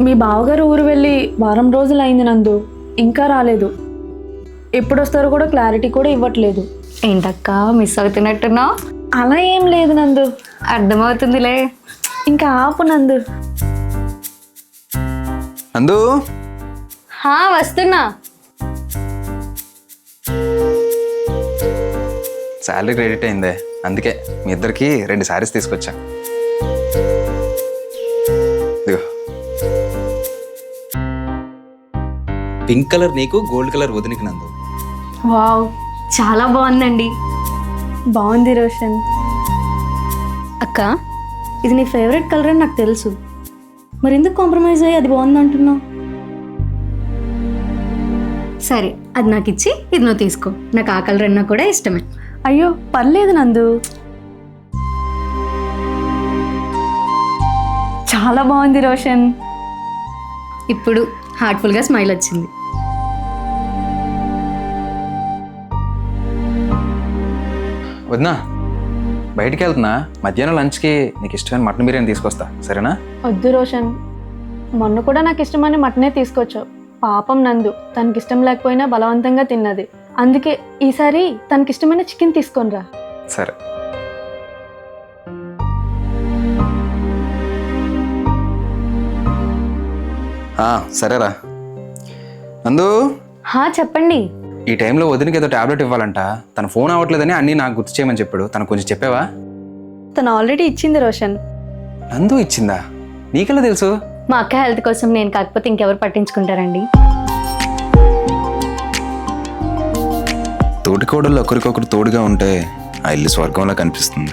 మీ బావగారు ఊరు వెళ్ళి వారం రోజులు అయింది నందు, ఇంకా రాలేదు. ఎప్పుడు వస్తారో కూడా క్లారిటీ కూడా ఇవ్వట్లేదు. ఏంటక్క మిస్ అవుతున్నట్టున్నావు? అలా ఏం లేదు నందు, అర్థమవుతుందిలే. ఇంకా ఆపు నందు. నందు వస్తున్నా. శాలరీ క్రెడిట్ అయిందే, అందుకే మీ ఇద్దరికి 2 శారీస్ తీసుకొచ్చా. ఇదిగో. పింక్ కలర్ నీకు, గోల్డ్ కలర్ వదినికి నందు. వావ్, చాలా బాగుందండి. బాగుంది రోషన్. అక్క, ఇది నీ ఫేవరెట్ కలర్ అని నాకు తెలుసు, మరి ఎందుకు కాంప్రమైజ్ అయ్యి అది బాగుంది అంటున్నావు? సరే అది నాకు ఇచ్చి ఇది నువ్వు తీసుకో. నాకు ఆ కలర్ అన్నా కూడా ఇష్టమే. అయ్యో పర్లేదు నందు, చాలా బాగుంది రోషన్. ఇప్పుడు హార్ట్ఫుల్గా స్మైల్ వచ్చింది. వదినా, బయటికి వెళ్తున్నా, మధ్యాహ్నం లంచ్కి నీకు ఇష్టమైన మటన్ బిర్యానీ తీసుకొస్తా, సరేనా? వద్దు రోషన్, మొన్న కూడా నాకు ఇష్టమని మటనే తీసుకొచ్చావు. పాపం నందు, తనకి ఇష్టం లేకపోయినా బలవంతంగా తిన్నది. అందుకే ఈసారి తనకిష్టమైన చికెన్ తీసుకొనిరా. సరే. సరేరా. నందు, చెప్పండి. ఈ టైంలో వదినకి ఏదో టాబ్లెట్ ఇవ్వాలంట. తన ఫోన్ అవ్వట్లేదని అన్నీ నాకు గుర్తు చేయమని చెప్పాడు. తను కొంచెం చెప్పావా? తను ఆల్రెడీ ఇచ్చింది రోషన్. నందు ఇచ్చిందా? నీకెలా తెలుసు? మా అక్క హెల్త్ కోసం నేను కాకపోతే ఇంకెవరు పట్టించుకుంటారండి? తోటికోడళ్ళు ఒకరికొకరు తోడుగా ఉంటే ఆ ఇల్లు స్వర్గంలా కనిపిస్తుంది.